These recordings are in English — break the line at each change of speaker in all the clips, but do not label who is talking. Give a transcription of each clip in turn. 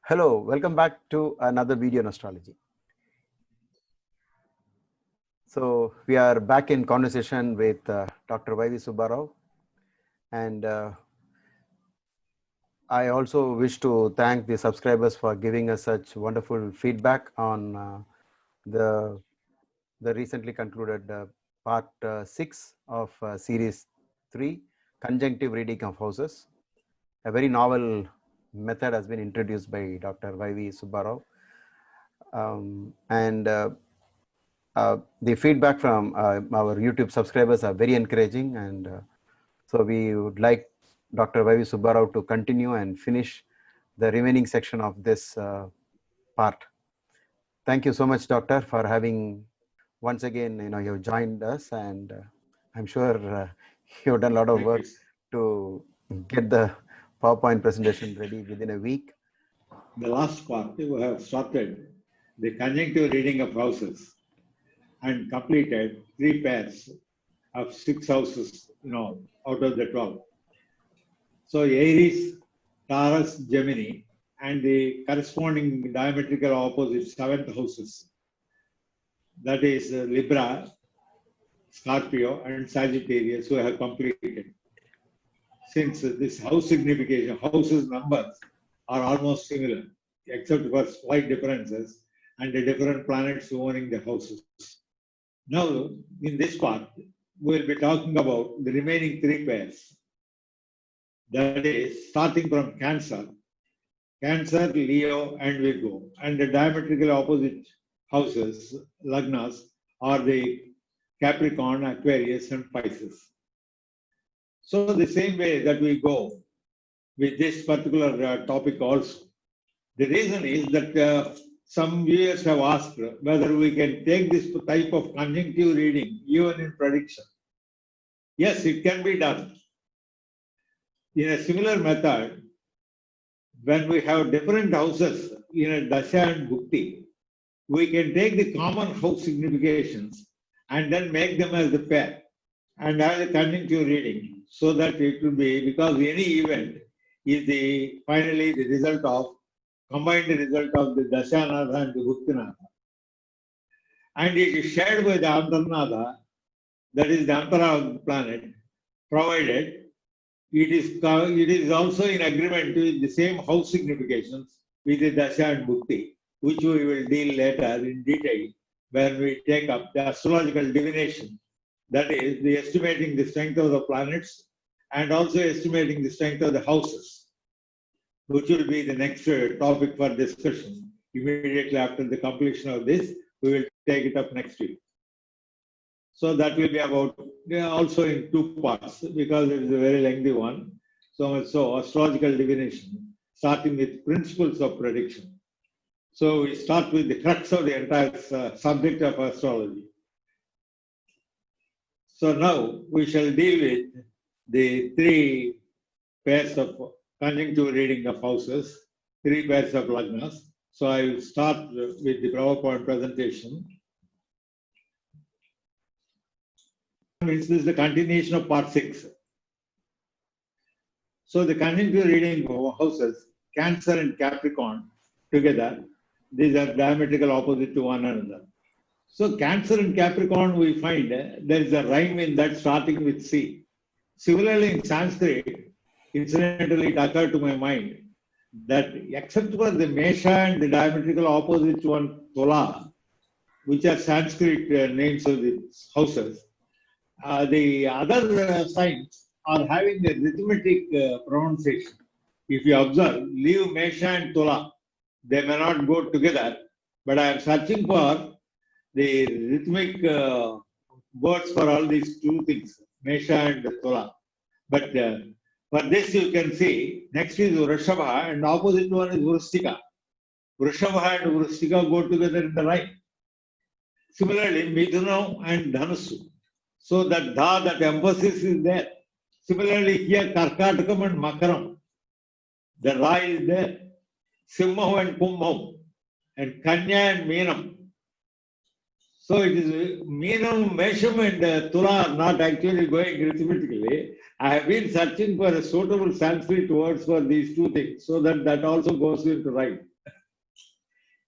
Hello, welcome back to another video on astrology. So we are back in conversation with Dr. Y.V. Subbarao, and I also wish to thank the subscribers for giving us such wonderful feedback on the recently concluded part 6 of series 3, conjunctive reading of houses. A very novel method has been introduced by Dr. Y.V. Subbarao, and the feedback from our YouTube subscribers are very encouraging, and so we would like Dr. Y.V. Subbarao to continue and finish the remaining section of this part. Thank you so much, Doctor, for having once again, you've joined us, and I'm sure you've done a lot of work to get the PowerPoint presentation ready within a week.
The last part, we have started the conjunctive reading of houses and completed 3 pairs of 6 houses, out of the 12. So Aries, Taurus, Gemini, and the corresponding diametrical opposite 7th houses. That is Libra, Scorpio, and Sagittarius, who have completed. Since this house signification, houses numbers are almost similar, except for slight differences and the different planets owning the houses. Now, in this part, we'll be talking about the remaining 3 pairs. That is, starting from Cancer, Leo, and Virgo, and the diametrically opposite houses, Lagnas, are the Capricorn, Aquarius, and Pisces. So the same way that we go with this particular topic also. The reason is that some viewers have asked whether we can take this type of conjunctive reading even in prediction. Yes, it can be done. In a similar method, when we have different houses in a Dasha and Bhukti, we can take the common house significations and then make them as the pair and have a conjunctive reading, so that it will be, because any event is finally the result of, combined result of the Dashanatha and the Bhuktinatha. And it is shared by the Antarnatha, that is the Antara of the planet, provided it is also in agreement with the same house significations with the Dasha and Bhukti, which we will deal later in detail when we take up the astrological divination. That is, the estimating the strength of the planets and also estimating the strength of the houses, which will be the next topic for discussion. Immediately after the completion of this, we will take it up next week. So that will be about, also in 2 parts, because it is a very lengthy one. So astrological divination, starting with principles of prediction. So we start with the crux of the entire subject of astrology. So now we shall deal with the 3 pairs of conjunctive reading of houses, 3 pairs of lagnas. So I will start with the PowerPoint presentation. This is the continuation of part 6. So the conjunctive reading of houses, Cancer and Capricorn together, these are diametrical opposite to one another. So Cancer and Capricorn, we find there is a rhyme in that starting with C. Similarly, in Sanskrit, incidentally, it occurred to my mind that except for the Mesha and the diametrical opposite one, Tola, which are Sanskrit names of the houses, the other signs are having a rhythmic pronunciation. If you observe, leave Mesha and Tola, they may not go together, but I am searching for the rhythmic words for all these 2 things, Mesha and Tola. But for this you can see, next is Vrushabha and opposite one is Vrustika. Vrushabha and Vrustika go together in the right. Similarly, Midhuna and Dhanusu. So that Dha, that emphasis is there. Similarly, here Karkatakam and Makaram. The Ra is there. Simha and Kumbham. And Kanya and Meenam. So it is Meenam, Mesham and Tula are not actually going arithmetically. I have been searching for a suitable Sanskrit words for these 2 things, so that also goes into right.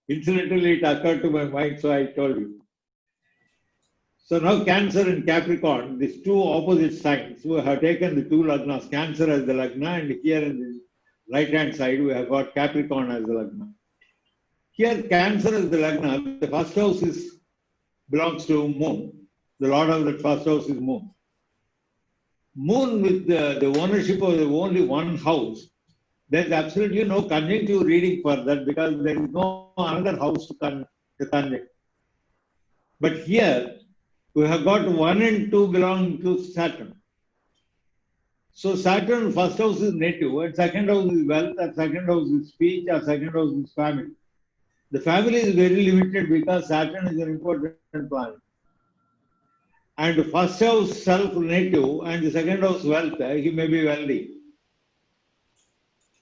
Incidentally, it occurred to my mind, so I told you. So now Cancer and Capricorn, these two opposite signs, we have taken the two Lagnas, Cancer as the Lagna, and here in the right-hand side, we have got Capricorn as the Lagna. Here, Cancer as the Lagna, the first house belongs to Moon. The Lord of the first house is Moon. Moon with the ownership of only one house, there's absolutely no conjunctive reading for that because there is no another house to conjunct. But here, we have got 1 and 2 belong to Saturn. So Saturn, first house is native, and second house is wealth, and second house is speech, and second house is family. The family is very limited because Saturn is an important planet. And the first house self-native and the second house wealth, he may be wealthy.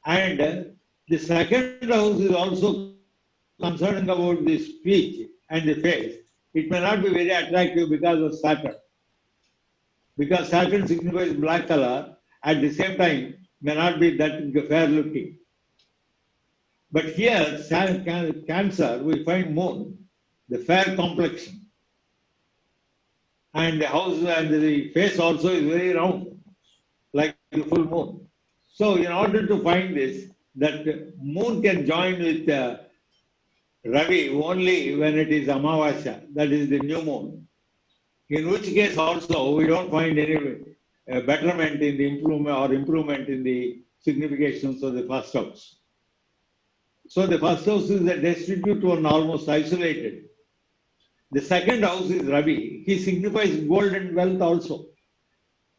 And the second house is also concerned about the speech and the face. It may not be very attractive because of Saturn. Because Saturn signifies black color, at the same time may not be that fair looking. But here, Cancer, we find Moon, the fair complexion. And the house and the face also is very round, like the full moon. So in order to find this, that Moon can join with Ravi only when it is Amavasya, that is the new moon. In which case also we don't find any betterment in the improvement in the significations of the first house. So the first house is a destitute one, almost isolated. The second house is Ravi. He signifies gold and wealth also.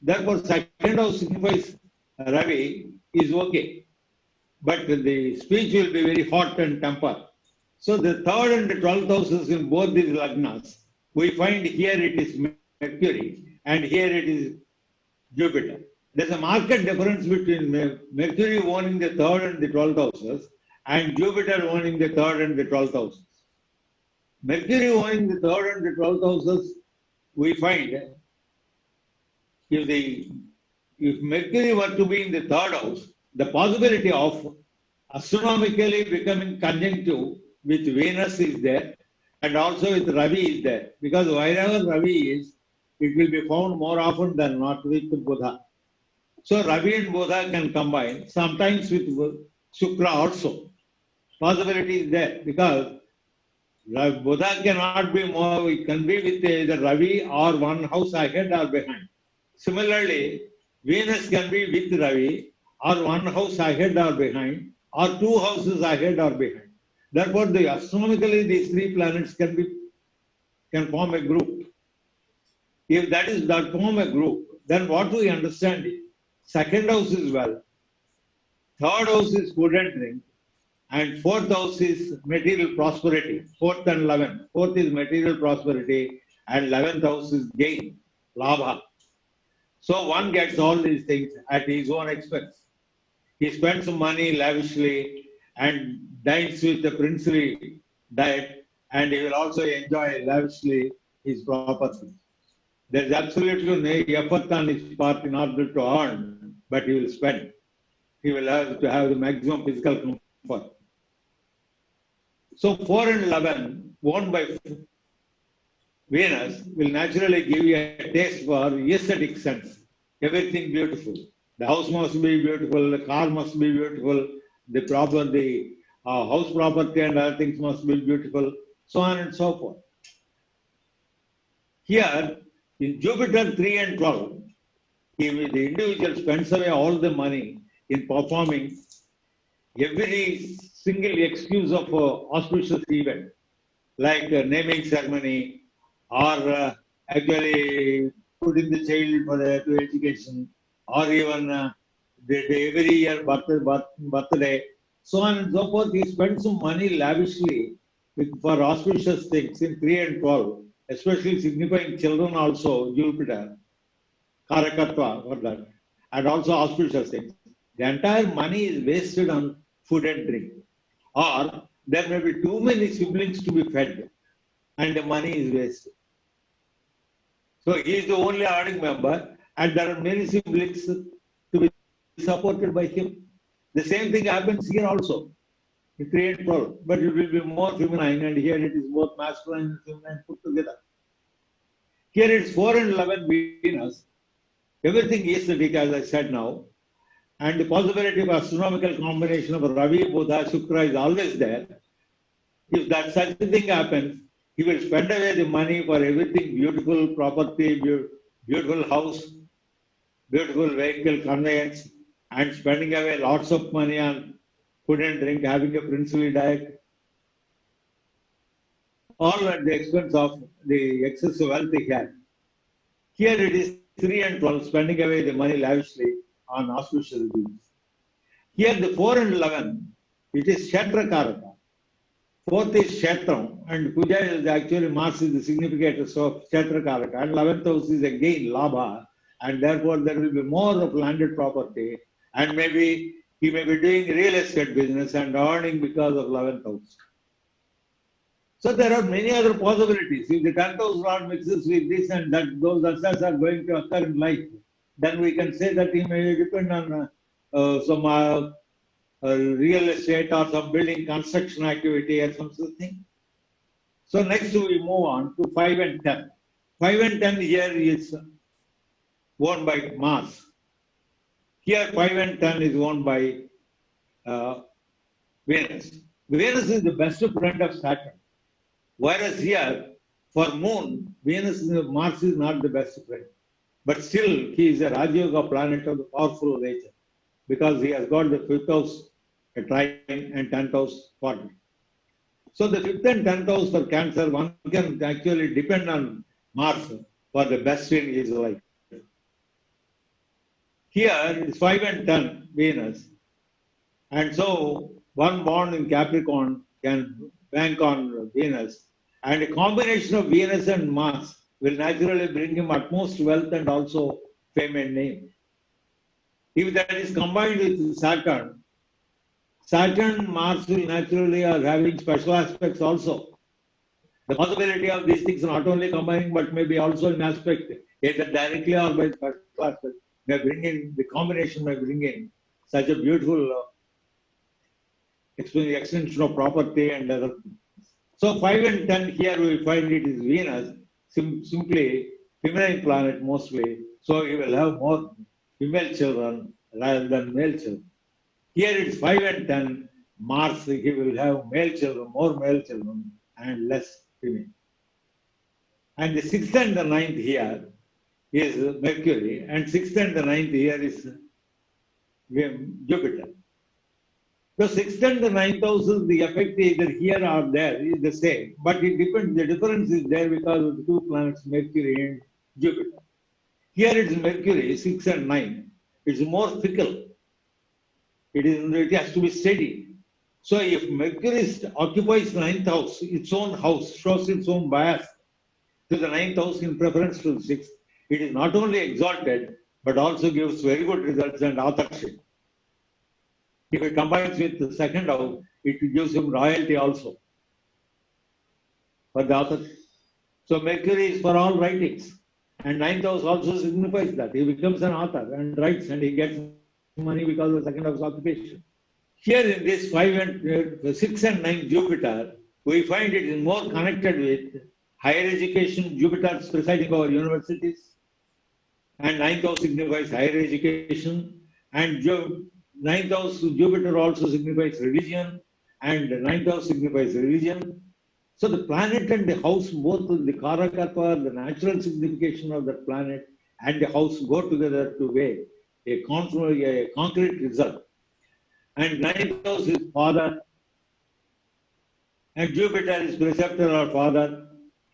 Therefore, second house signifies Ravi is okay. But the speech will be very hot and temper. So the third and the 12th houses in both these Lagnas, we find here it is Mercury and here it is Jupiter. There's a marked difference between Mercury owning the third and the 12th houses and Jupiter owning the third and the 12th houses. Mercury owning the third and the 12th houses, we find if Mercury were to be in the third house, the possibility of astronomically becoming conjunctive with Venus is there and also with Ravi is there. Because wherever Ravi is, it will be found more often than not with Buddha. So Ravi and Buddha can combine, sometimes with Shukra also. Possibility is there because Buddha cannot be more, it can be with either Ravi or one house ahead or behind. Similarly, Venus can be with Ravi or one house ahead or behind or two houses ahead or behind. Therefore, astronomically, these three planets can form a group. If that form a group, then what we understand is second house is wealth, third house is food and drink, and fourth house is material prosperity. Fourth and 11th. Fourth is material prosperity, and 11th house is gain, labha. So one gets all these things at his own expense. He spends money lavishly and dines with the princely diet, and he will also enjoy lavishly his property. There is absolutely no effort on his part in order to earn, but he will spend. He will have to have the maximum physical comfort. So 4 and 11, owned by Venus, will naturally give you a taste for aesthetic sense. Everything beautiful. The house must be beautiful, the car must be beautiful, the house property and other things must be beautiful, so on and so forth. Here, in Jupiter 3 and 12, the individual spends away all the money in performing every single excuse of auspicious event, like naming ceremony or actually putting the child to education, or even every year birthday, so on and so forth. He spends some money lavishly for auspicious things in 3 and 12, especially signifying children also, Jupiter, Karakatva for that, and also auspicious things. The entire money is wasted on food and drink. Or there may be too many siblings to be fed and the money is wasted. So he is the only earning member and there are many siblings to be supported by him. The same thing happens here also. 3 and 12, but it will be more feminine, and here it is both masculine and feminine put together. Here it's 4 and 11 Venus, everything aesthetic, as I said now, and the possibility of astronomical combination of Ravi, Buddha, Shukra is always there. If that such a thing happens, he will spend away the money for everything, beautiful property, beautiful house, beautiful vehicle, conveyance, and spending away lots of money on food and drink, having a princely diet, all at the expense of the excessive wealth he had. Here it is 3 and 12, spending away the money lavishly on auspicious deeds. Here the 4 and 11, it is Kshetra Karaka. Fourth is Kshetram, and Puja is actually Mars is the significance of Kshetra Karaka, and 11th house is again Labha, and therefore there will be more of landed property, and maybe he may be doing real estate business and earning because of 11th house. So there are many other possibilities. If the 10th house Lord mixes with this and that, those assets are going to occur in life, then we can say that he may depend on some real estate or some building construction activity or something. So next we move on to 5 and 10. 5 and 10 here is owned by Mars. Here 5 and 10 is owned by Venus. Venus is the best friend of Saturn. Whereas here, for Moon, Mars is not the best friend. But still, he is a Rajayoga planet of the powerful nature because he has got the 5th house trine and 10th house quadrant. So the 5th and 10th house for Cancer, one can actually depend on Mars for the best in his life. Here is 5 and 10 Venus. And so one born in Capricorn can bank on Venus. And a combination of Venus and Mars will naturally bring him utmost wealth and also fame and name. If that is combined with Saturn, Mars will naturally are having special aspects also. The possibility of these things not only combining but maybe also in aspect, either directly or by special aspect, may bring in, the combination may bring in such a beautiful extension of property and other things. So 5 and 10 here we find it is Venus, simply feminine planet mostly. So he will have more female children rather than male children. Here it's 5 and 10 Mars, he will have male children, more male children and less female. And the 6th and the 9th here is Mercury, and 6th and the 9th here is Jupiter. The 6th and the 9th houses, the effect either here or there is the same, but it depends, the difference is there because of the two planets, Mercury and Jupiter. Here it is Mercury, 6 and 9. It's more fickle. It has to be steady. So if Mercury occupies 9th house, its own house, shows its own bias to the 9th house in preference to the 6th, it is not only exalted, but also gives very good results and authorship. If it combines with the 2nd house, it gives him royalty also for the authorship. So Mercury is for all writings. And 9th house also signifies that. He becomes an author and writes and he gets money because of the 2nd house occupation. Here in this 6 and 9 Jupiter, we find it is more connected with higher education. Jupiter is presiding over universities. And 9th house signifies higher education. And 9th house Jupiter also signifies religion. And 9th house signifies religion. So the planet and the house, both the Karakatva, the natural signification of the planet and the house go together to weigh a concrete result. And 9th house is father, and Jupiter is preceptor or father,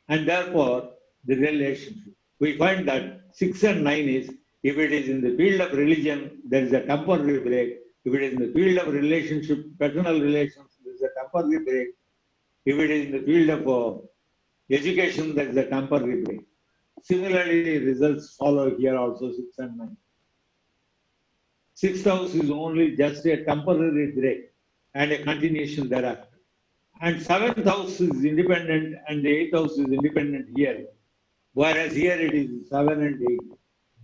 and therefore the relationship. We find that 6 and 9 is, if it is in the field of religion, there is a temporary break. If it is in the field of relationship, paternal relations, there is a temporary break. If it is in the field of education, there is a temporary break. Similarly, results follow here also 6 and 9. 6th house is only just a temporary break and a continuation thereafter. And 7th house is independent and the 8th house is independent here. Whereas here it is 7 and 8.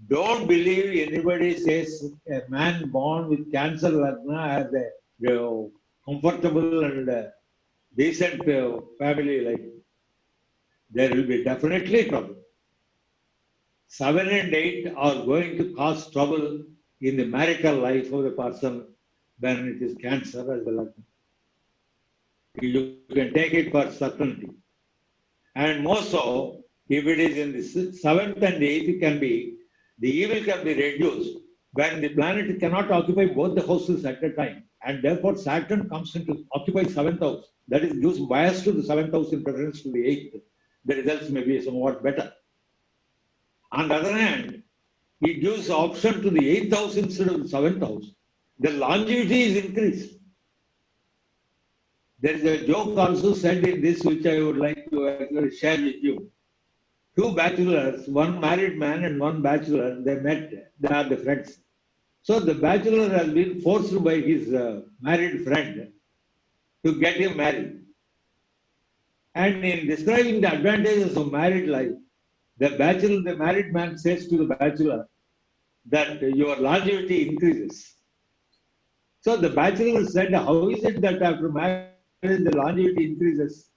Don't believe anybody says a man born with Cancer Lagna has a comfortable and decent family life, there will be definitely trouble. 7 and 8 are going to cause trouble in the marital life of the person when it is Cancer as the Lagna. You can take it for certainty. And more so, if it is in the 7th and 8th, it can be, the evil can be reduced when the planet cannot occupy both the houses at a time. And therefore, Saturn comes into occupy 7th house. That is, gives bias to the 7th house in preference to the 8th. The results may be somewhat better. On the other hand, it gives option to the 8th house instead of the 7th house. The longevity is increased. There is a joke also said in this, which I would like to actually share with you. Two bachelors, one married man and one bachelor, they met, they are the friends. So the bachelor has been forced by his married friend to get him married. And in describing the advantages of married life, the married man says to the bachelor that your longevity increases. So the bachelor said, how is it that after marriage the longevity increases?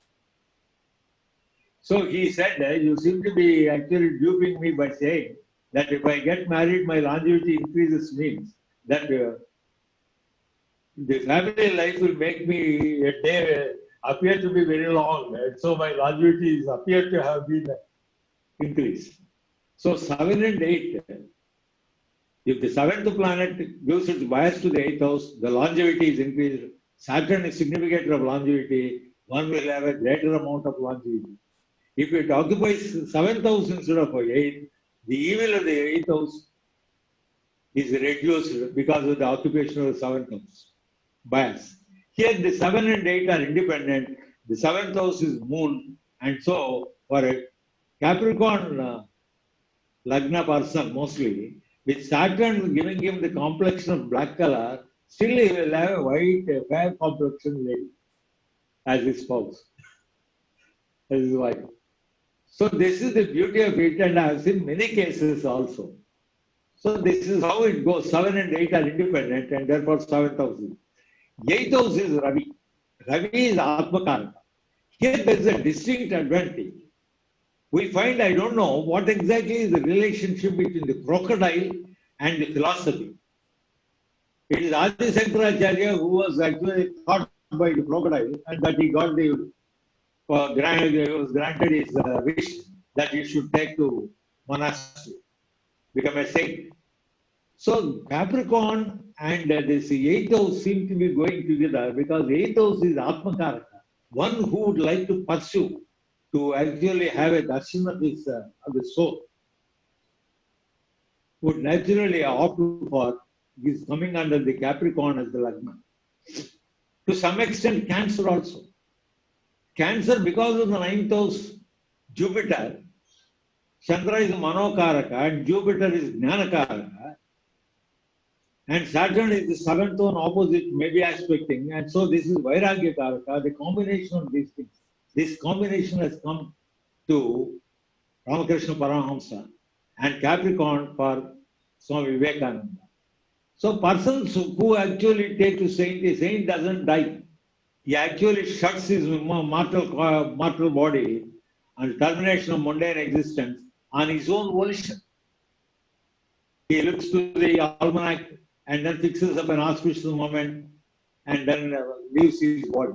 So he said, you seem to be actually duping me by saying that if I get married, my longevity increases means that the family life will make me a day appear to be very long. And so my longevity is appear to have been increased. So 7 and 8, if the 7th planet gives its bias to the 8th house, the longevity is increased. Saturn is significator of longevity. One will have a greater amount of longevity. If it occupies 7th house instead of 8th, the evil of the 8th house is reduced because of the occupation of the 7th house. Bias. Here the 7 and 8 are independent. The 7th house is moon. And so for a Capricorn Lagna person mostly, with Saturn giving him the complexion of black color, still he will have a white, fair complexion lady as his spouse. That is why. So this is the beauty of it, and I have seen many cases also. So this is how it goes. 7 and 8 are independent, and therefore 7th house. 8th house is Ravi. Ravi is Atmakaraka. Here there is a distinct advantage. We find, I don't know, what exactly is the relationship between the crocodile and the philosophy. It is Adi Shankaracharya who was actually taught by the crocodile, and that he got the was granted his wish that he should take to monastery, become a saint. So Capricorn and this 8th house seem to be going together because 8th house is Atmakaraka, one who would like to pursue, to actually have a darshan of the soul, would naturally opt for is coming under the Capricorn as the Lagna. To some extent, Cancer also. Cancer, because of the 9th house, Jupiter, Chandra is Manokaraka and Jupiter is Jnanakaraka, and Saturn is the 7th one opposite, maybe aspecting, and so this is Vairagya Karaka, the combination of these things. This combination has come to Ramakrishna Paramahamsa and Capricorn for Swami Vivekananda. So persons who actually take to saint, the saint doesn't die. He actually shuts his mortal body and termination of mundane existence on his own volition. He looks to the almanac and then fixes up an auspicious moment and then leaves his body.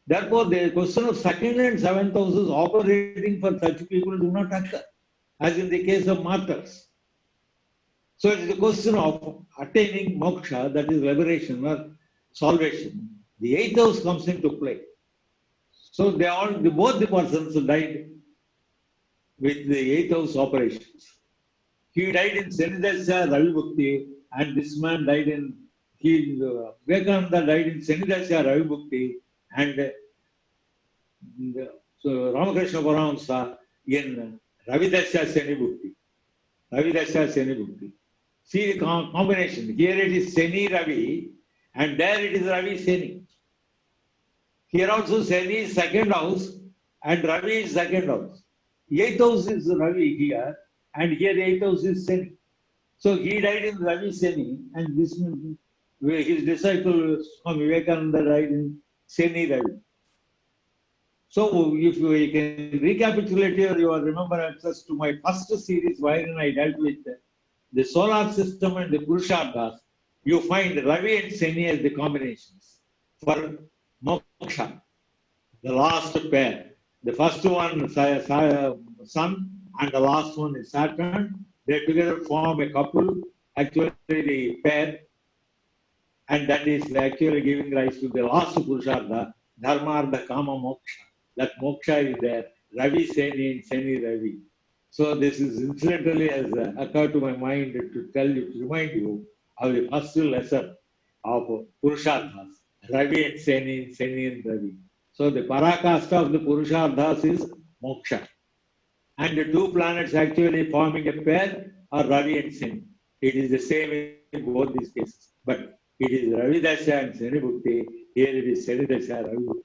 Therefore, the question of 2nd and 7th houses operating for such people do not occur, as in the case of martyrs. So it is a question of attaining moksha, that is liberation or salvation. The 8th house comes into play. So both the persons died with the 8th house operations. He died in Senidasya Ravi Bhakti, and this man died in, Vivekananda died in Senidasya Ravi Bhakti, and so Ramakrishna Paramahamsa in Ravidasya Seni Bhakti. Ravidasya Seni Bhakti. See the combination. Here it is Seni Ravi, and there it is Ravi Seni. Here also Seni is 2nd house, and Ravi is 2nd house. 8th house is Ravi here, and here 8th house is Seni. So he died in Ravi Seni, and this his disciple Swami Vivekananda died in Seni Ravi. So if you can recapitulate your remembrances to my first series wherein I dealt with the solar system and the Purusharthas, you find Ravi and Seni as the combinations for moksha, the last pair. The first one Sun and the last one is Saturn. They together form a couple, actually the pair, and that is actually giving rise to the last Purushartha, Dharma, Artha, Kama, Moksha. That moksha is there. Ravi Seni and Seni Ravi. So this is incidentally has occurred to my mind to tell you, to remind you of the first lesson of Purusharthas, Ravi and Seni, Seni and Ravi. So the parakasta of the Purusharthas is moksha. And the two planets actually forming a pair are Ravi and Seni. It is the same in both these cases. But it is Ravi Dasha and Seni Bhukti. Here it is Seni Dasha, Ravi Bhukti.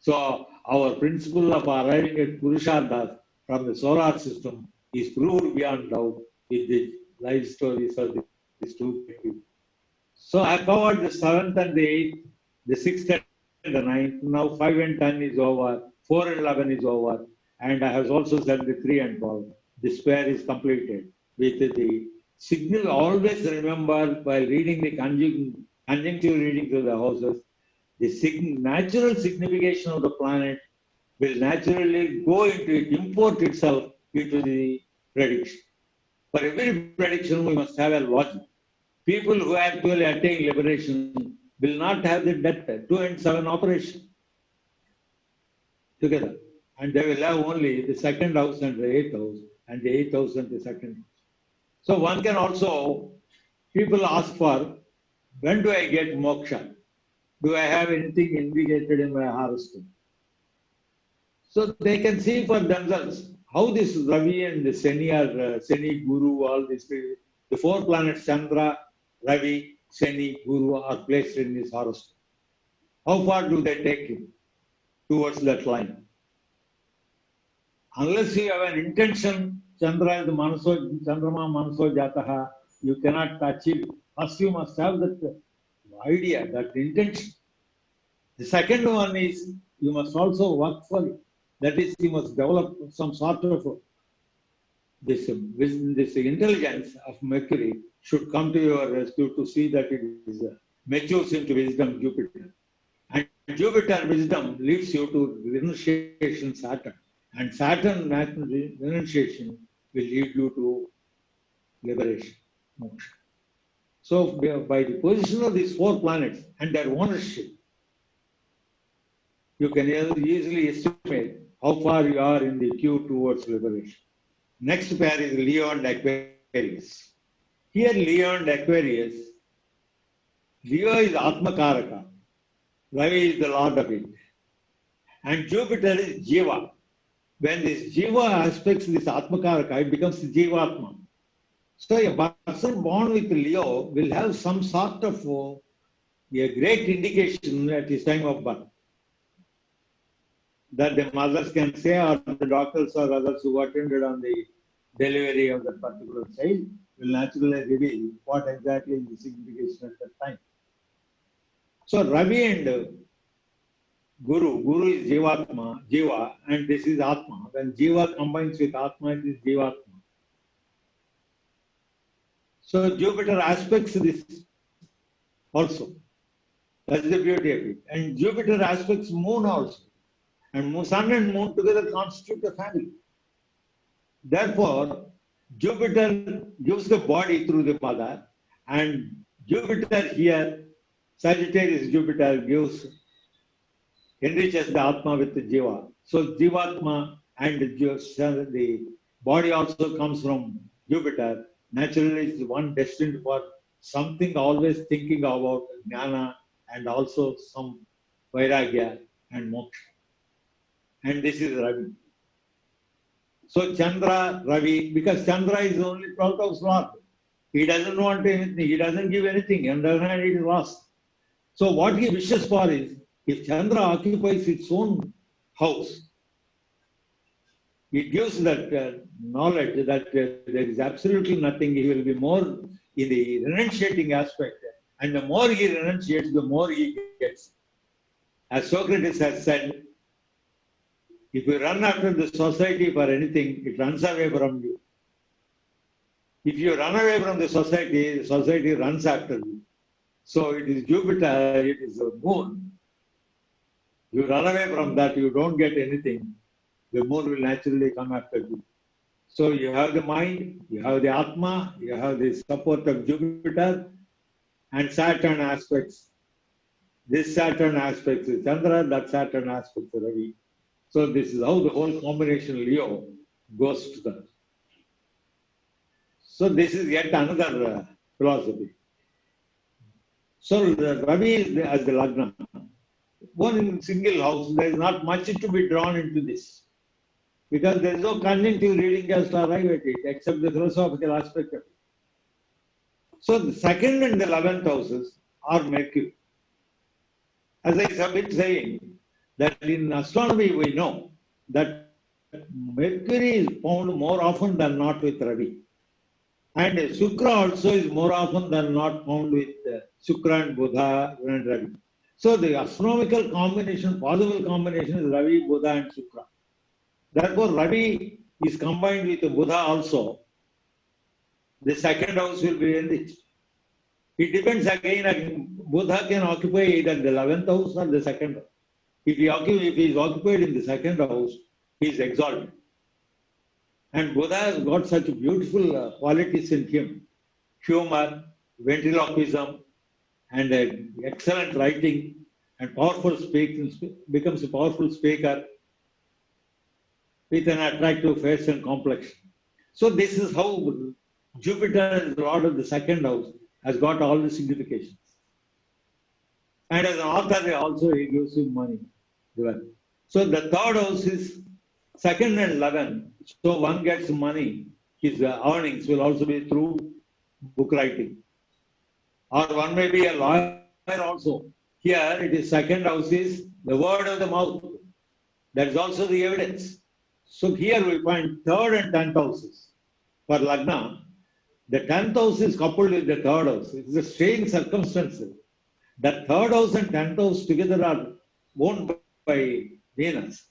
So our principle of arriving at Purusharthas from the solar system is proved beyond doubt with the life stories of these two people. So I covered the 7th and the 8th, the 6th and the 9th. Now 5 and 10 is over, 4 and 11 is over, and I have also said the 3 and 12. This pair is completed with the signal. Always remember while reading the conjunctive reading to the houses, the natural signification of the planet will naturally go into it, import itself into the prediction. For every prediction, we must have a logic. People who actually attain liberation will not have the death 2 and 7 operation together. And they will have only the 2nd house and the 8th house, and the 8th house and the 2nd house. So one can also, people ask for, when do I get moksha? Do I have anything indicated in my horoscope? So they can see for themselves how this Ravi and the Seni are Seni, Guru, all these, the 4 planets, Chandra, Ravi, Seni, Guru are placed in his horoscope. How far do they take him towards that line? Unless you have an intention, Chandra is the Manaso, Chandrama Manaso Jataha, you cannot achieve. First you must have that idea, that intention. The second one is you must also work for it. That is, you must develop some sort of this intelligence of Mercury should come to your rescue to see that it is matures into wisdom, Jupiter. And Jupiter wisdom leads you to renunciation, Saturn. And Saturn renunciation will lead you to liberation, moksha. So by the position of these 4 planets and their ownership, you can easily estimate how far you are in the queue towards liberation. Next pair is Leo and Aquarius. Here Leo and Aquarius, Leo is Atmakaraka, Ravi is the lord of it, and Jupiter is Jiva. When this Jiva aspects this Atmakaraka, it becomes Jivatma. So a person born with Leo will have some sort of a great indication at his time of birth, that the mothers can say, or the doctors or others who attended on the delivery of that particular child will naturally reveal what exactly is the signification at that time. So Ravi and Guru is Jivatma, Jiva, and this is Atma. When Jiva combines with Atma, it is Jivatma. So Jupiter aspects this also. That's the beauty of it. And Jupiter aspects Moon also. And Sun and Moon together constitute a family. Therefore, Jupiter gives the body through the mother, and Jupiter here, Sagittarius Jupiter enriches the Atma with the Jiva. So Jivatma and the body also comes from Jupiter. Naturally, is one destined for something, always thinking about jnana and also some vairagya and moksha. And this is Ravi. So Chandra, Ravi, because Chandra is only 12th house lord. He doesn't want anything, he doesn't give anything, and it is lost. So what he wishes for is, if Chandra occupies its own house, it gives that knowledge that there is absolutely nothing. He will be more in the renunciating aspect. And the more he renunciates, the more he gets. As Socrates has said, if you run after the society for anything, it runs away from you. If you run away from the society runs after you. So it is Jupiter, it is the moon. You run away from that, you don't get anything. The moon will naturally come after you. So you have the mind, you have the Atma, you have the support of Jupiter and Saturn aspects. This Saturn aspects is Chandra, that Saturn aspects is Ravi. So this is how the whole combination Leo goes to that. So this is yet another philosophy. So the Ravi is as the Lagna. One single house, there is not much to be drawn into this. Because there is no conjunctive reading just to arrive at it, except the philosophical aspect of it. So the second and the 11th houses are Mercury. As I have been saying, that in astronomy we know that Mercury is found more often than not with Ravi. And Shukra also is more often than not found with Shukra and Buddha and Ravi. So the astronomical combination, possible combination is Ravi, Buddha and Shukra. Therefore, Ravi is combined with Buddha also. The second house will be enriched. It depends again, Buddha can occupy either the 11th house or the second house. If he is occupied in the second house, he is exalted. And Buddha has got such beautiful qualities in him. Humor, ventriloquism, and excellent writing, and powerful speaking, becomes a powerful speaker with an attractive face and complexion. So this is how Jupiter, the lord of the second house, has got all the significations. And as an author, also he gives him money. So the third house is second and 11. So one gets money. His earnings will also be through book writing. Or one may be a lawyer also. Here it is second house is the word of the mouth. That is also the evidence. So here we find third and 10th houses. For Lagna, the 10th house is coupled with the third house. It is a strange circumstance. The third house and 10th house together are owned by Venus.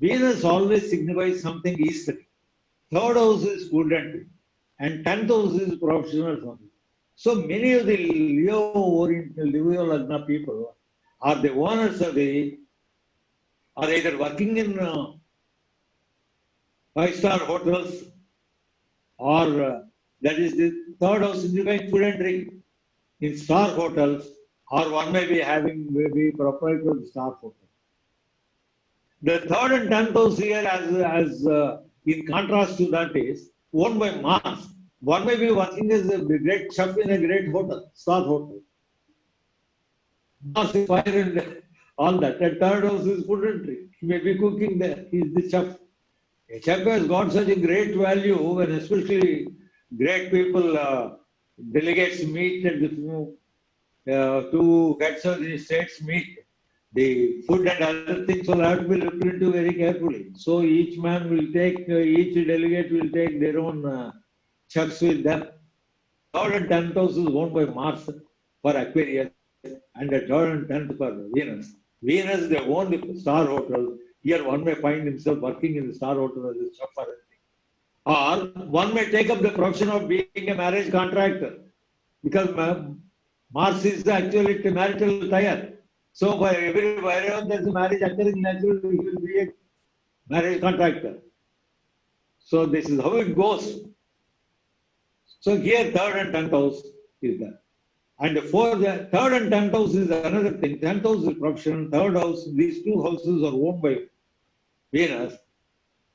Venus always signifies something easterly. Third house is prudent and 10th house is professional. So many of the Leo Lagna people are the owners of are either working in 5-star hotels or that is the third house signifies food and drink in star hotels, or one may be proprietor of the star hotel. The third and 10th house here, as in contrast to that, is owned by Mars. One may be working as a great chef in a great hotel, star hotel. Mars is fire and all that. And third house is food and drink. He may be cooking there. He is the chef. A chef has got such a great value when especially great people, delegates meet and two heads of the states meet. The food and other things will have to be looked into very carefully. So each man will take, each delegate will take their own chefs with them. Third and 10th house is owned by Mars for Aquarius and the third and 10th for Venus. Venus, they own the star hotel. Here one may find himself working in the star hotel as a chef or anything. Or one may take up the profession of being a marriage contractor because Mars is actually a marital tie. So for wherever there is a marriage occurring, naturally he will be a marriage contractor. So this is how it goes. So here third and 10th house is there. And for the third and 10th house is another thing. 10th house is profession, third house, these two houses are owned by Venus.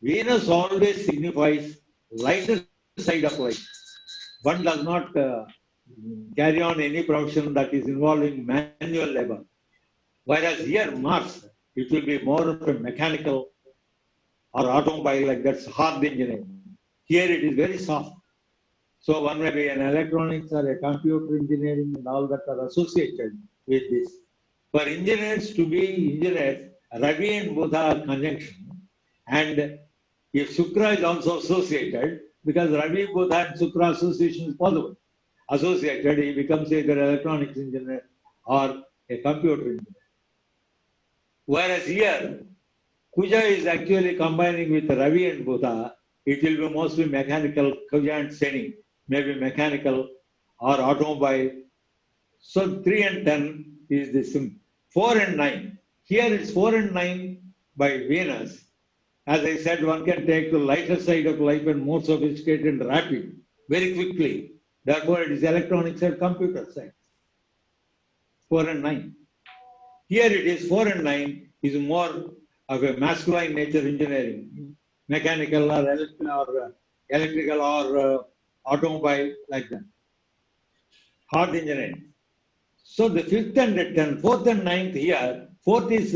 Venus always signifies lighter side of life. One does not carry on any profession that is involving manual labor. Whereas here, Mars, it will be more of a mechanical or automobile, like that's hard engineering. Here it is very soft. So one may be an electronics or a computer engineering and all that are associated with this. For engineers to be engineers, Ravi and Buddha are conjunction. And if Shukra is also associated, because Ravi, Buddha and Shukra association is possible. associated, he becomes either an electronics engineer or a computer engineer. Whereas here, Kuja is actually combining with Ravi and Buddha. It will be mostly mechanical, Kuja and Shani, maybe mechanical or automobile. So 3 and 10 is the sim. 4 and 9. Here it's 4 and 9 by Venus. As I said, one can take the lighter side of life and more sophisticated and rapid very quickly. Therefore, it is electronics and computer science. 4 and 9. Here it is 4 and 9 is more of a masculine nature engineering, mechanical or electrical or automobile, like that. Hard engineering. So the 5th and the 10th, 4th and 9th here, 4th is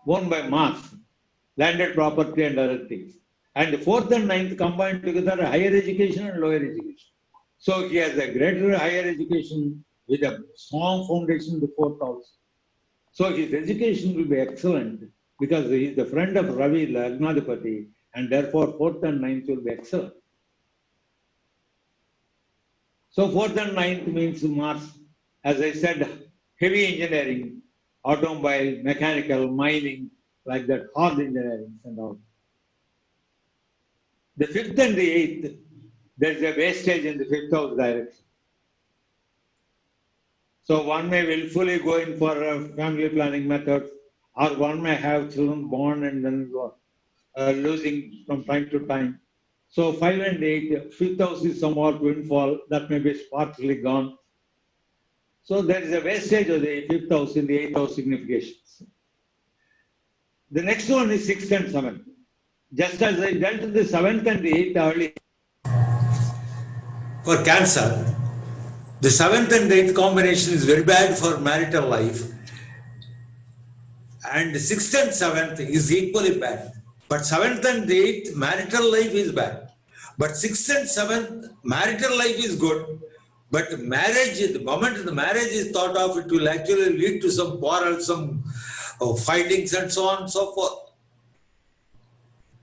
won by Mars, landed property and other things. And the 4th and 9th combined together higher education and lower education. So he has a greater higher education with a strong foundation in the 4th house. So his education will be excellent because he is the friend of Ravi Lagnadipati, and therefore 4th and 9th will be excellent. So 4th and 9th means Mars, as I said, heavy engineering, automobile, mechanical, mining, like that, hard engineering and all. The 5th and the 8th, there is a wastage in the 5th house direction. So one may willfully go in for family planning methods, or one may have children born and then losing from time to time. So 5 and 8, 5th house is somewhat windfall, that may be partly gone. So there is a wastage of the 5th house in the 8th house significations. The next one is 6th and 7th. Just as I dealt with the 7th and the 8th earlier.
For Cancer, the 7th and 8th combination is very bad for marital life, and the 6th and 7th is equally bad. But 7th and 8th marital life is bad. But 6th and 7th marital life is good. But marriage, the moment the marriage is thought of, it will actually lead to some quarrels, some fightings and so on and so forth.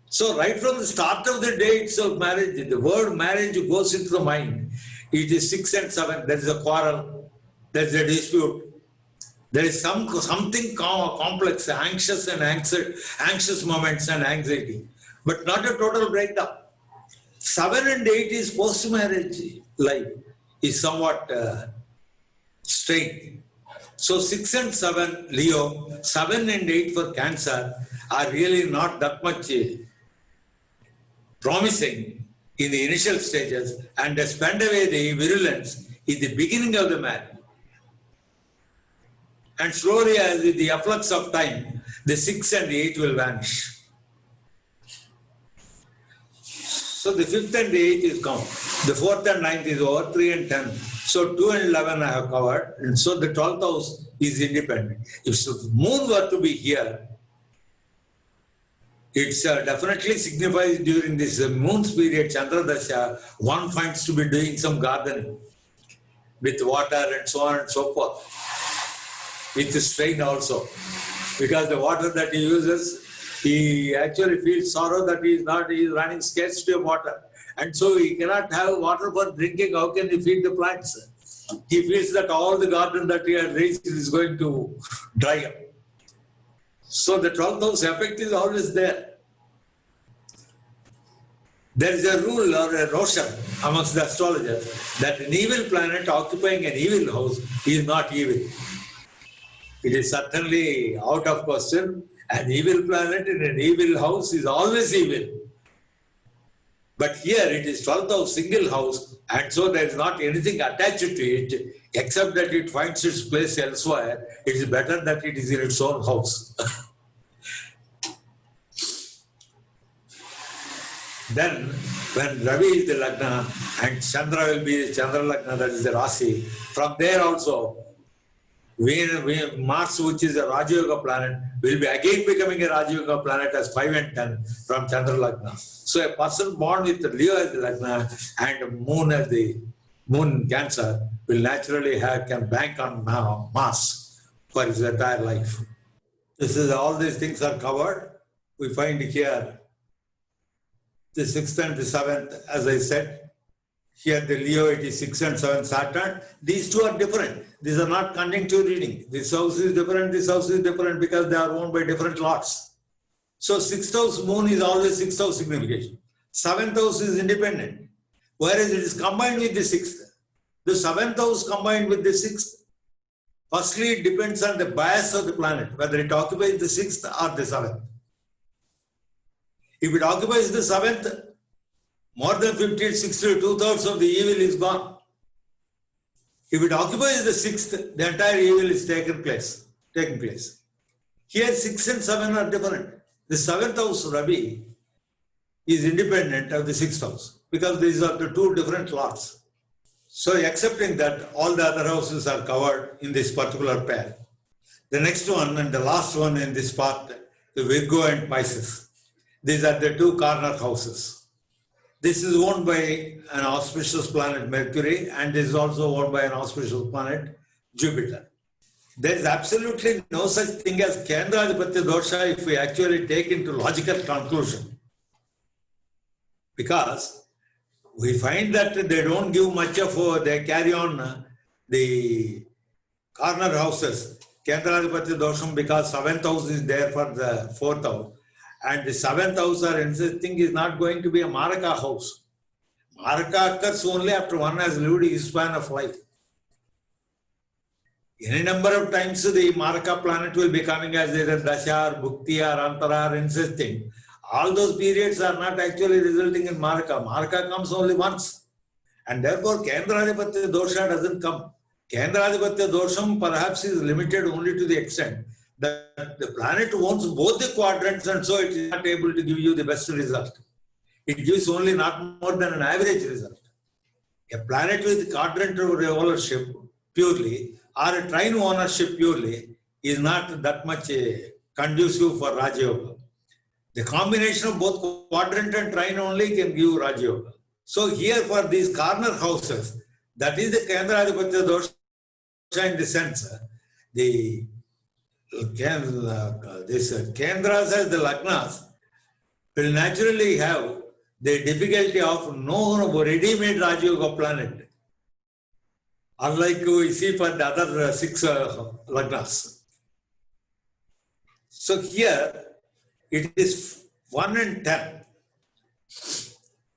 So right from the start of the day itself, marriage, the word marriage goes into the mind. It is 6 and 7, there is a quarrel, there is a dispute. There is something complex, anxious moments and anxiety, but not a total breakdown. 7 and 8 is post-marriage life, is somewhat strained. So 6 and 7, Leo, 7 and 8 for Cancer are really not that much promising in the initial stages, and they spend away the virulence in the beginning of the marriage. And slowly, as with the afflux of time, the 6 and 8 will vanish. So the 5th and the 8th is gone. The 4th and 9th is over, 3 and 10. So 2 and 11 I have covered. And so the 12th house is independent. If the moon were to be here, it's definitely signifies during this moon's period, Chandra Dasha, one finds to be doing some gardening with water and so on and so forth. With the strain also. Because the water that he uses, he actually feels sorrow that he is running scarcity of water. And so he cannot have water for drinking. How can he feed the plants? He feels that all the garden that he had raised is going to dry up. So the 12th house effect is always there. There is a rule or a notion amongst the astrologers that an evil planet occupying an evil house is not evil. It is certainly out of question. An evil planet in an evil house is always evil. But here it is 12th house, single house, and so there is not anything attached to it except that it finds its place elsewhere. It is better that it is in its own house. Then, when Ravi is the Lagna and Chandra will be the Chandra Lagna, that is the Rasi, from there also, Mars, which is a Raja Yoga planet, will be again becoming a Raja Yoga planet as 5 and 10 from Chandra Lagna. So a person born with Leo as the Lagna and Moon as the Moon Cancer will naturally can bank on Mars for his entire life. This is all these things are covered. We find here the 6th and the 7th, as I said, Here the Leo, it is 6 and 7 Saturn. These two are different. These are not conjunctive reading. This house is different, this house is different because they are owned by different lots. So 6th house moon is always 6th house signification. 7th house is independent, whereas it is combined with the 6th. The 7th house combined with the 6th. Firstly, it depends on the bias of the planet, whether it occupies the 6th or the 7th. If it occupies the 7th, more than 50, 60, 2/3 of the evil is gone. If it occupies the 6th, the entire evil is taking place. Here 6 and 7 are different. The 7th house, Ravi, is independent of the 6th house because these are the two different lots. So accepting that all the other houses are covered in this particular pair. The next one and the last one in this part, the Virgo and Pisces. These are the two corner houses. This is owned by an auspicious planet Mercury, and is also owned by an auspicious planet Jupiter. There is absolutely no such thing as Kendradipatya dosha if we actually take into logical conclusion. Because we find that they don't give much of, they carry on the corner houses, Kendradipatya dosham, because 7th house is there for the 4th house. And the 7th house or insisting is not going to be a Maraka house. Maraka occurs only after one has lived his span of life. Any number of times the Maraka planet will be coming as either Dasha or Bhukti or Antara or insisting. All those periods are not actually resulting in Maraka. Maraka comes only once. And therefore Kendradipatya dosha doesn't come. Kendradipatya dosham perhaps is limited only to the extent that the planet owns both the quadrants, and so it is not able to give you the best result. It gives only not more than an average result. A planet with quadrant ownership purely or a trine ownership purely is not that much conducive for Raja Yoga. The combination of both quadrant and trine only can give Raja Yoga. So here for these corner houses, that is the Kendradipatya dosha in the sense, this Kendras as the Lagnas will naturally have the difficulty of no ready-made Raja Yoga planet, unlike we see for the other 6 Lagnas. So here it is 1 and 10.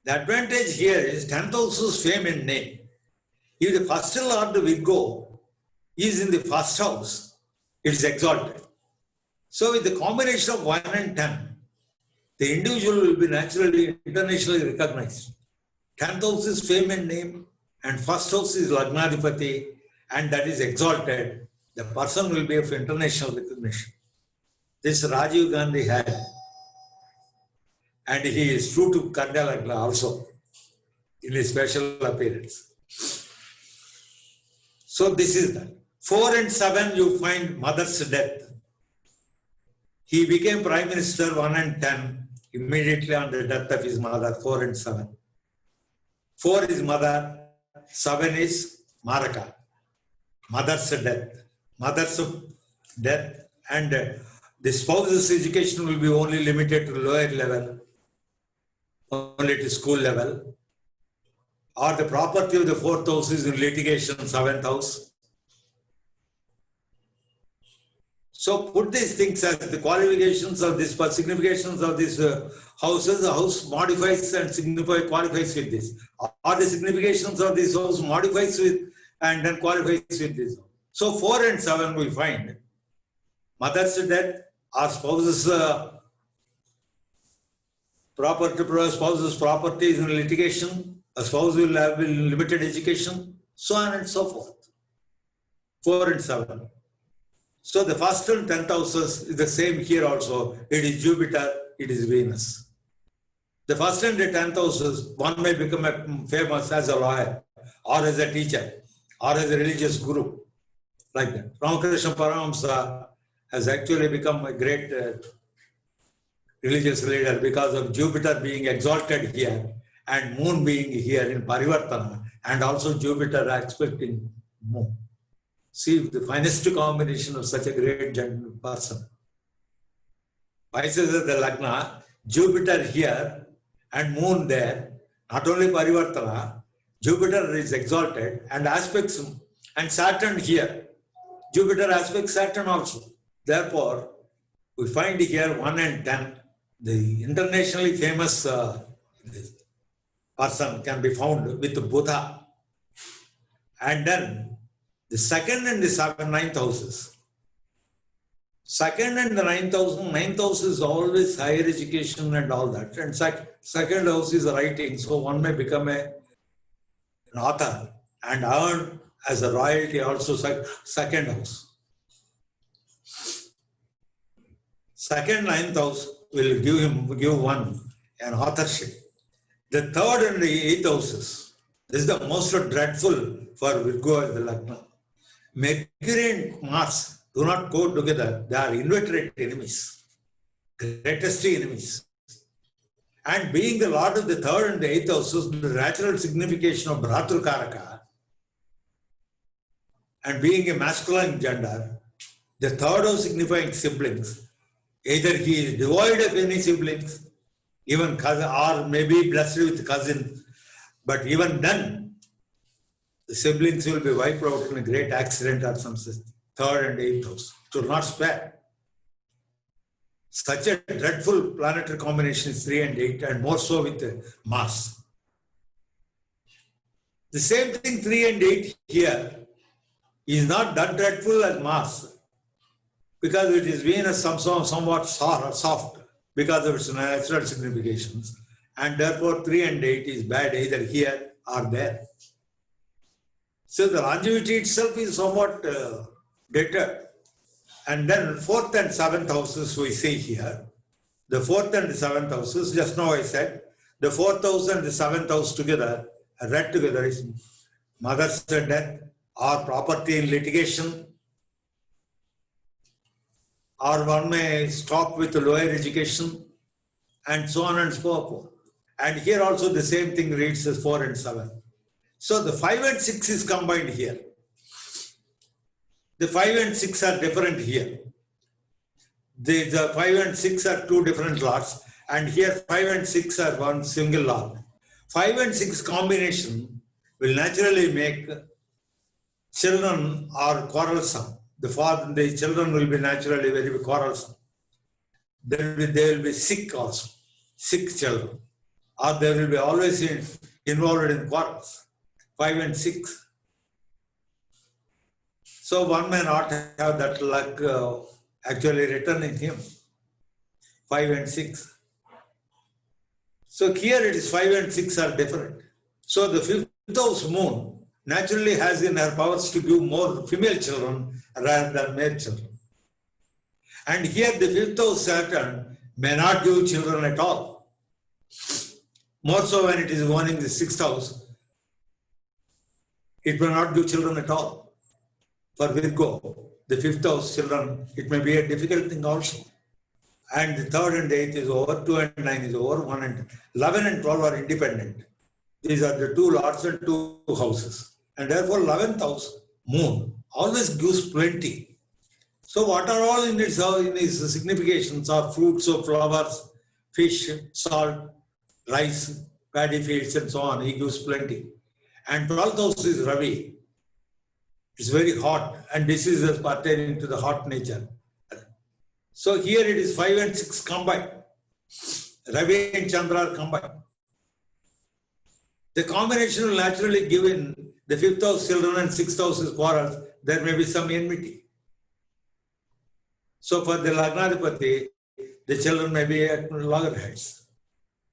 The advantage here is 10th house's fame and name. If the first Lord Virgo is in the first house, it is exalted. So with the combination of 1 and 10, the individual will be naturally internationally recognized. 10th house is fame and name, and first house is Lagnadipati, and that is exalted. The person will be of international recognition. This Rajiv Gandhi had, and he is true to Kanya Lagna also in his special appearance. So this is that. 4 and 7, you find mother's death. He became Prime Minister 1 and 10, immediately on the death of his mother, 4 and 7. 4 is mother, 7 is Maraka. Mother's death. Mother's death, and the spouse's education will be only limited to lower level, only to school level. Or the property of the 4th house is in litigation, 7th house. So put these things as the qualifications of this, significations of these houses. The house modifies and qualifies with this. Or the significations of this house modifies with and then qualifies with this. So 4 and 7 we find mother's death, or spouse's property is in litigation, a spouse will have limited education, so on and so forth. 4 and 7. So the first and 10th houses is the same here also. It is Jupiter, it is Venus. The first and the 10th houses, one may become famous as a lawyer, or as a teacher, or as a religious guru, like that. Ramakrishna Paramahamsa has actually become a great religious leader because of Jupiter being exalted here and Moon being here in Parivartana, and also Jupiter aspecting Moon. See the finest combination of such a great person. Pisces is the Lagna, Jupiter here and Moon there, not only Parivartana, Jupiter is exalted and aspects, and Saturn here. Jupiter aspects Saturn also. Therefore, we find here 1 and 10. The internationally famous person can be found with Buddha. And then the second and the ninth houses. Second and the ninth house is always higher education and all that. And second house is writing. So one may become an author and earn as a royalty also second house. Second, ninth house will give one an authorship. The third and the eighth houses. This is the most dreadful for Virgo and the Lagna. Mercury and Mars do not go together. They are inveterate enemies, greatest enemies. And being the Lord of the third and the eighth houses, the natural signification of Bhratrakaraka, and being a masculine gender, the third house signifying siblings. Either he is devoid of any siblings, even cousin, or maybe blessed with cousin, but even then, the siblings will be wiped out in a great accident or something. Third and eighth house, to not spare. Such a dreadful planetary combination is 3 and 8, and more so with Mars. The same thing, 3 and 8 here, is not that dreadful as Mars, because it is Venus somewhat soft because of its natural significations, and therefore 3 and 8 is bad either here or there. So the longevity itself is somewhat deterred. And then 4th and 7th houses we see here. The 4th and the 7th houses, just now I said, the 4th house and the 7th house together, read together, is mother's death or property in litigation, or one may stop with lower education, and so on and so forth. And here also the same thing reads as 4 and 7. So the 5 and 6 is combined here. The 5 and 6 are different here. The 5 and 6 are two different lots, and here 5 and 6 are one single lot. 5 and 6 combination will naturally make children are quarrelsome. The children will be naturally very quarrelsome. They will be sick also, sick children, or they will be always involved in quarrels. 5 and 6. So one may not have that luck actually written in him. 5 and 6. So here it is 5 and 6 are different. So the 5th house moon naturally has in her powers to give more female children rather than male children. And here the 5th house Saturn may not give children at all. More so when it is owning the 6th house, it may not give children at all. For Virgo, the 5th house children, it may be a difficult thing also. And the 3rd and 8th is over, 2 and 9 is over, 1 and 11 and 12 are independent. These are the two lots and two houses. And therefore 11th house, moon, always gives plenty. So what are all in its significations are fruits of flowers, fish, salt, rice, paddy fields and so on. He gives plenty. And 12th house is Ravi. It's very hot, and this is pertaining to the hot nature. So here it is 5 and 6 combined. Ravi and Chandra are combined. The combination will naturally give in the 5th house children and 6th house is quarrels. There may be some enmity. So for the Lagnadipati, the children may be at loggerheads.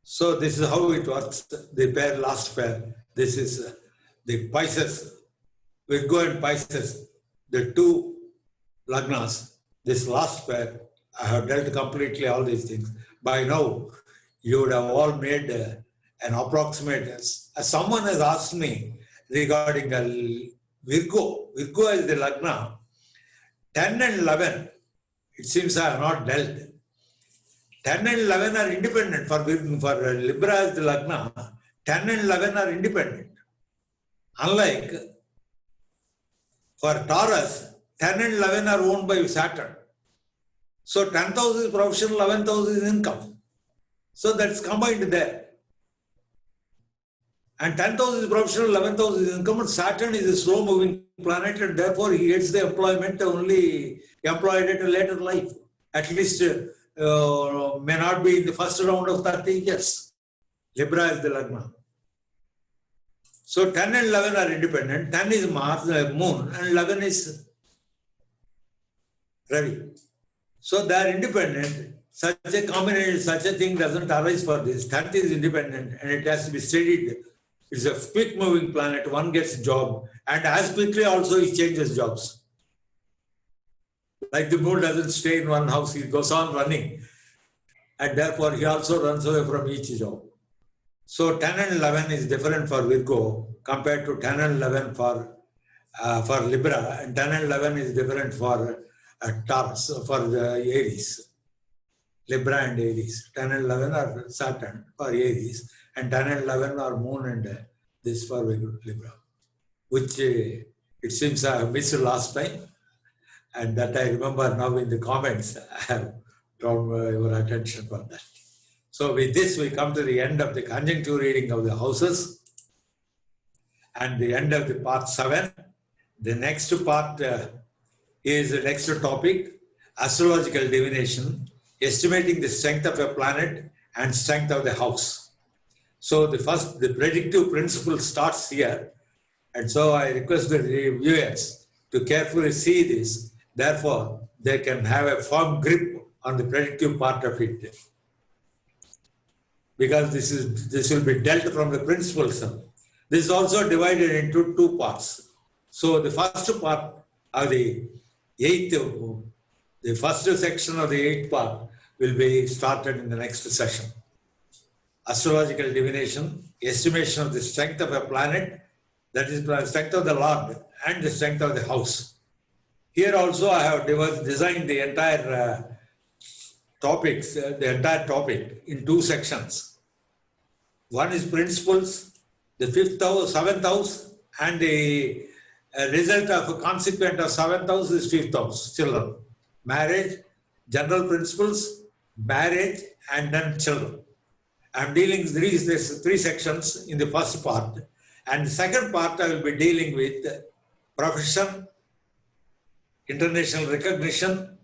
So this is how it works. The pair, last pair. This is the Pisces. Virgo and Pisces, the two Lagnas, this last pair, I have dealt completely all these things. By now, you would have all made an approximate. As someone has asked me regarding Virgo. Virgo is the Lagna. 10 and 11, it seems I have not dealt. 10 and 11 are independent. For Libra is the Lagna, 10 and 11 are independent. Unlike for Taurus, 10 and 11 are owned by Saturn. So 10th house is professional, 11th house is income. So that's combined there. And 10th house is professional, 11th house is income, and Saturn is a slow moving planet, and therefore he gets the employment only employed at a later life. At least may not be in the first round of 30 years. Libra is the Lagna. So 10 and 11 are independent. 10 is Mars, Moon, and 11 is Ravi. So they are independent. Such a combination, such a thing doesn't arise for this. 10th is independent and it has to be studied. It's a quick moving planet. One gets a job and as quickly also he changes jobs. Like the moon doesn't stay in one house, he goes on running. And therefore he also runs away from each job. So 10 and 11 is different for Virgo compared to 10 and 11 for Libra, and 10 and 11 is different for Taurus, for the Aries. Libra and Aries. 10 and 11 are Saturn for Aries, and 10 and 11 are Moon and this for Libra, which it seems I have missed last time, and that I remember now in the comments. I have drawn your attention for that. So with this, we come to the end of the conjuncture reading of the houses and the end of the part 7. The next part is the next topic, astrological divination, estimating the strength of a planet and strength of the house. So the predictive principle starts here. And so I request the viewers to carefully see this. Therefore, they can have a firm grip on the predictive part of it. Because this will be dealt from the principles. This is also divided into 2 parts. So the first part of the 8th, the first section of the 8th part will be started in the next session. Astrological divination, estimation of the strength of a planet, that is the strength of the Lord and the strength of the house. Here also I have designed the entire topic in 2 sections. One is principles, the 5th house, 7th house, and the result of a consequent of 7th house is 5th house, children. Marriage, general principles, marriage, and then children. I'm dealing with these 3 sections in the first part. And the second part I will be dealing with profession, international recognition,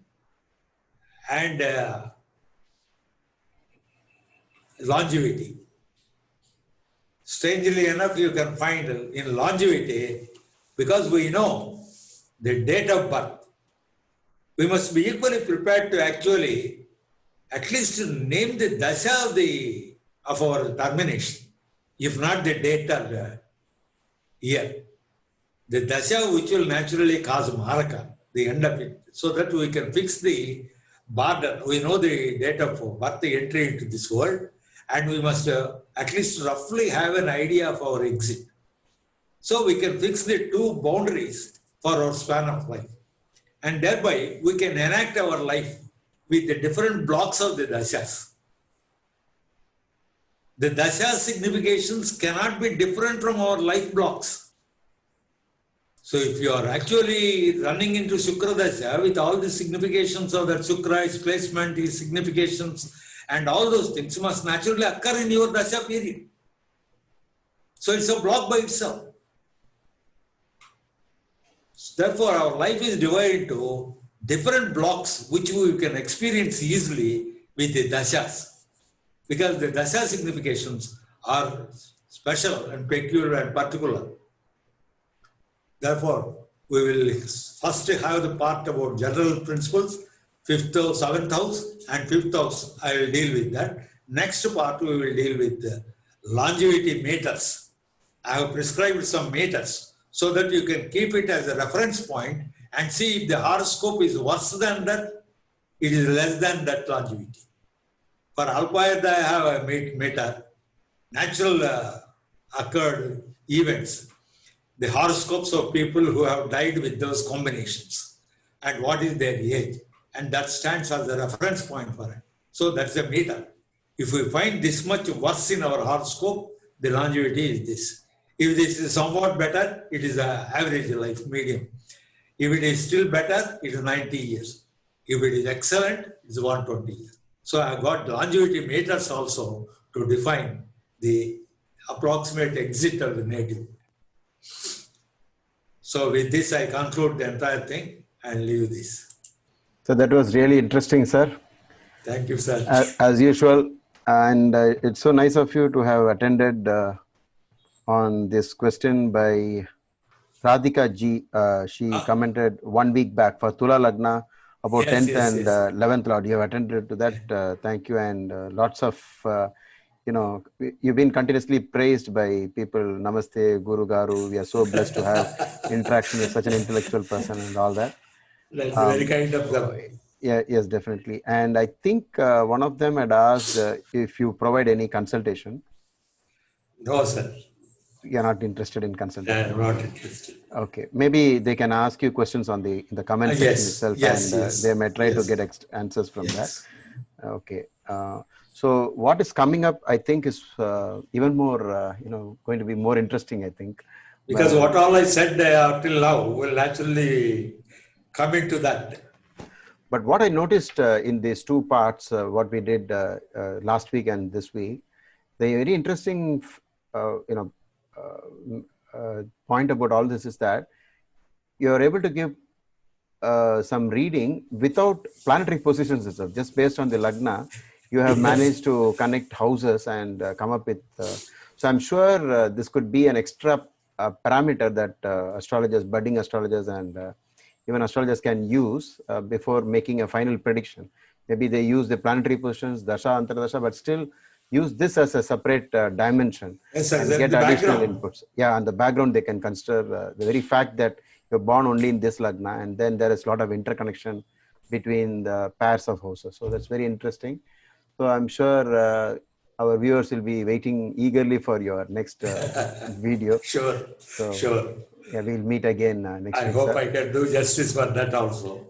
and longevity. Strangely enough, you can find in longevity, because we know the date of birth, we must be equally prepared to actually at least name the dasha of our termination, if not the date of the year. The dasha which will naturally cause maraka, the end of it, so that we can fix the border. We know the date of birth, the entry into this world, and we must at least roughly have an idea of our exit. So we can fix the 2 boundaries for our span of life. And thereby we can enact our life with the different blocks of the dashas. The dasha significations cannot be different from our life blocks. So if you are actually running into Shukra dasha with all the significations of that Shukra, its placement, its significations, and all those things must naturally occur in your dasha period. So it's a block by itself. Therefore, our life is divided into different blocks which we can experience easily with the dashas. Because the dasha significations are special and peculiar and particular. Therefore, we will first have the part about general principles, 5th house, 7th house, and 5th house. I will deal with that. Next part, we will deal with the longevity meters. I have prescribed some meters so that you can keep it as a reference point and see if the horoscope is worse than that, it is less than that longevity. For Alpayada, I have a meter, natural occurred events, the horoscopes of people who have died with those combinations and what is their age. And that stands as a reference point for it. So that's a meter. If we find this much worse in our horoscope, the longevity is this. If this is somewhat better, it is an average life, medium. If it is still better, it is 90 years. If it is excellent, it is 120 years. So I got longevity meters also to define approximate exit of the native. So with this, I conclude the entire thing and leave this.
So that was really interesting, sir.
Thank you, sir.
As usual, and it's so nice of you to have attended on this question by Radhika Ji. She commented 1 week back for Tula Lagna about
Yes,
10th
yes,
and
yes.
11th Lord. You have attended to that. Thank you, and lots of you've been continuously praised by people. Namaste, Guru Garu. We are so blessed to have interaction with such an intellectual person and all that.
That's very kind of them.
Yeah, yes, definitely. And I think one of them had asked if you provide any consultation.
No, sir.
You're not interested in consultation.
I'm not interested.
Okay, maybe they can ask you questions on in the comment section
Yes,
itself,
yes,
and
yes,
they may try to
yes.
get answers from that.
Yes.
Okay. So what is coming up, I think, is even more, going to be more interesting, I think.
Because what all I said till now will naturally come into that.
But what I noticed in these two parts, what we did last week and this week, the very interesting, point about all this is that you are able to give some reading without planetary positions itself, just based on the Lagna. You have managed to connect houses and come up with. So I'm sure this could be an extra parameter that astrologers, budding astrologers, and even astrologers can use before making a final prediction. Maybe they use the planetary positions, dasha, antardasha, but still use this as a separate dimension
Yes, sir.
and
Then
get
the
additional
background.
inputs. Yeah, and the background they can consider the very fact that you're born only in this Lagna, and then there is a lot of interconnection between the pairs of houses. So that's very interesting. So I'm sure our viewers will be waiting eagerly for your next video.
Sure,
So
sure.
yeah, we'll meet again next
I
week,
hope
sir.
I can do justice for that also.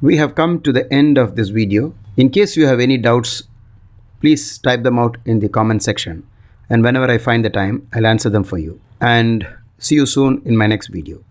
We have come to the end of this video. In case you have any doubts, please type them out in the comment section, and whenever I find the time, I'll answer them for you. And see you soon in my next video.